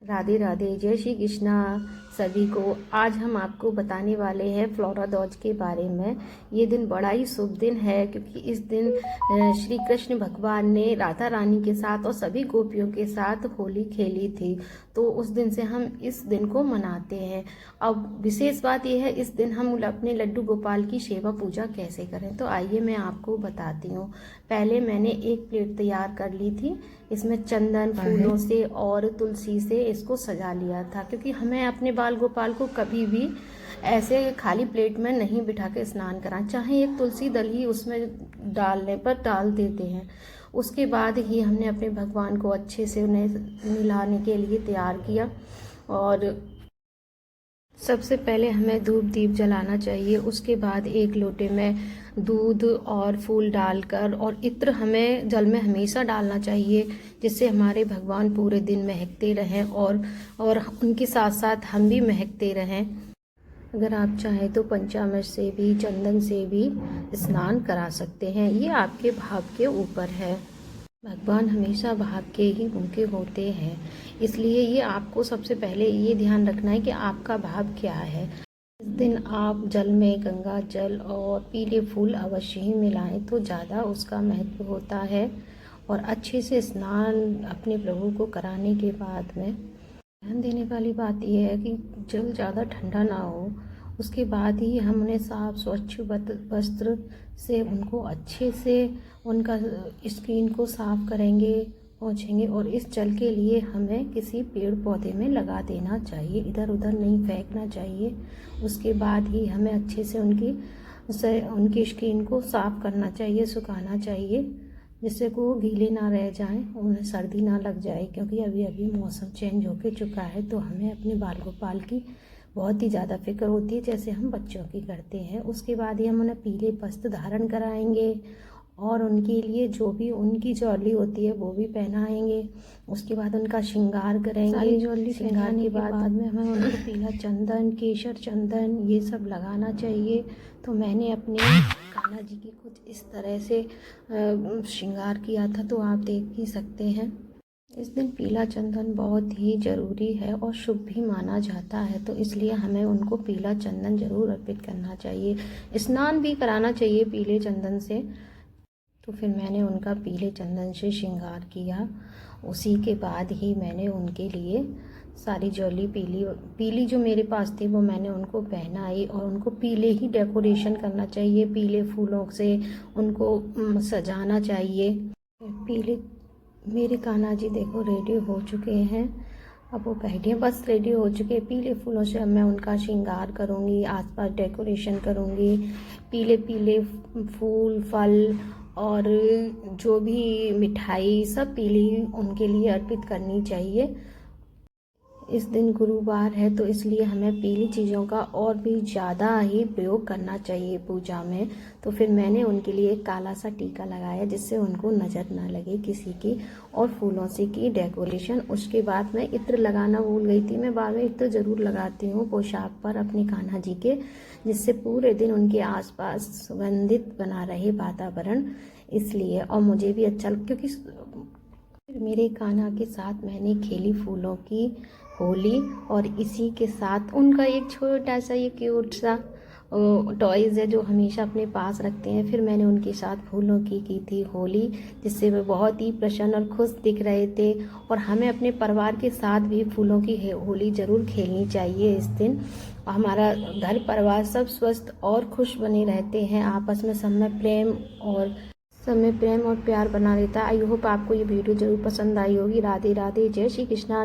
राधे राधे, जय श्री कृष्णा सभी को। आज हम आपको बताने वाले हैं फ्लोरा दौज के बारे में। ये दिन बड़ा ही शुभ दिन है क्योंकि इस दिन श्री कृष्ण भगवान ने राधा रानी के साथ और सभी गोपियों के साथ होली खेली थी। तो उस दिन से हम इस दिन को मनाते हैं। अब विशेष बात यह है, इस दिन हम अपने लड्डू गोपाल की सेवा पूजा कैसे करें, तो आइए मैं आपको बताती हूँ। पहले मैंने एक प्लेट तैयार कर ली थी। इसमें चंदन फूलों से और तुलसी से इसको सजा लिया था, क्योंकि हमें अपने बाल गोपाल को कभी भी ऐसे खाली प्लेट में नहीं बिठा के स्नान कराना, चाहे एक तुलसी दल ही उसमें डालने पर डाल देते हैं। उसके बाद ही हमने अपने भगवान को अच्छे से उन्हें मिलाने के लिए तैयार किया। और सबसे पहले हमें धूप दीप जलाना चाहिए। उसके बाद एक लोटे में दूध और फूल डालकर और इत्र हमें जल में हमेशा डालना चाहिए, जिससे हमारे भगवान पूरे दिन महकते रहें और उनके साथ साथ हम भी महकते रहें। अगर आप चाहें तो पंचामृत से भी, चंदन से भी स्नान करा सकते हैं। ये आपके भाव के ऊपर है। भगवान हमेशा भाव के ही उनके होते हैं, इसलिए ये आपको सबसे पहले ये ध्यान रखना है कि आपका भाव क्या है। इस दिन आप जल में गंगा जल और पीले फूल अवश्य ही मिलाएं तो ज़्यादा उसका महत्व होता है। और अच्छे से स्नान अपने प्रभु को कराने के बाद में ध्यान देने वाली बात यह है कि जल ज़्यादा ठंडा ना हो। उसके बाद ही हम उन्हें साफ स्वच्छ वस्त्र से उनको अच्छे से उनका स्किन को साफ करेंगे, पोंछेंगे। और इस जल के लिए हमें किसी पेड़ पौधे में लगा देना चाहिए, इधर उधर नहीं फेंकना चाहिए। उसके बाद ही हमें अच्छे से उनकी स्किन को साफ करना चाहिए, सुखाना चाहिए, जिससे को गीले ना रह जाएं, उन्हें सर्दी ना लग जाए। क्योंकि अभी अभी मौसम चेंज होके चुका है, तो हमें अपने बाल गोपाल की बहुत ही ज़्यादा फिक्र होती है, जैसे हम बच्चों की करते हैं। उसके बाद ही हम उन्हें पीले वस्त्र धारण कराएंगे और उनके लिए जो भी उनकी ज्वेलरी होती है वो भी पहनाएंगे। उसके बाद उनका श्रृंगार करेंगे। सारी ज्वेलरी पहनाने के बाद में हमें उनको पीला चंदन, केसर चंदन ये सब लगाना चाहिए। तो मैंने अपने कान्हा जी की कुछ इस तरह से श्रृंगार किया था, तो आप देख ही सकते हैं। इस दिन पीला चंदन बहुत ही ज़रूरी है और शुभ भी माना जाता है, तो इसलिए हमें उनको पीला चंदन ज़रूर अर्पित करना चाहिए। स्नान भी कराना चाहिए पीले चंदन से। तो फिर मैंने उनका पीले चंदन से श्रृंगार किया। उसी के बाद ही मैंने उनके लिए सारी ज्वेलरी पीली जो मेरे पास थी वो मैंने उनको पहनाई। और उनको पीले ही डेकोरेशन करना चाहिए, पीले फूलों से उनको सजाना चाहिए। पीले मेरे कान्हा जी देखो रेडी हो चुके हैं। अब वो बैठे हैं, बस रेडी हो चुके हैं। पीले फूलों से अब मैं उनका श्रृंगार करूँगी, आसपास डेकोरेशन करूँगी। पीले पीले फूल, फल और जो भी मिठाई सब पीली उनके लिए अर्पित करनी चाहिए। इस दिन गुरुवार है, तो इसलिए हमें पीली चीज़ों का और भी ज़्यादा ही प्रयोग करना चाहिए पूजा में। तो फिर मैंने उनके लिए एक काला सा टीका लगाया, जिससे उनको नज़र ना लगे किसी की, और फूलों से की डेकोरेशन। उसके बाद मैं इत्र लगाना भूल गई थी। मैं बाद में इत्र ज़रूर लगाती हूँ पोशाक पर अपने कान्हा जी के, जिससे पूरे दिन उनके आसपास सुगंधित बना रहे वातावरण। इसलिए और मुझे भी अच्छा क्योंकि मेरे कान्हा के साथ मैंने खेली फूलों की होली। और इसी के साथ उनका एक छोटा सा ये क्यूट सा टॉयज़ है जो हमेशा अपने पास रखते हैं। फिर मैंने उनके साथ फूलों की थी होली, जिससे वे बहुत ही प्रसन्न और खुश दिख रहे थे। और हमें अपने परिवार के साथ भी फूलों की होली ज़रूर खेलनी चाहिए इस दिन। हमारा घर परिवार सब स्वस्थ और खुश बने रहते हैं, आपस में सब में प्रेम और प्यार बना रहता है। आई होप आपको ये वीडियो ज़रूर पसंद आई होगी। राधे राधे, जय श्री कृष्णा।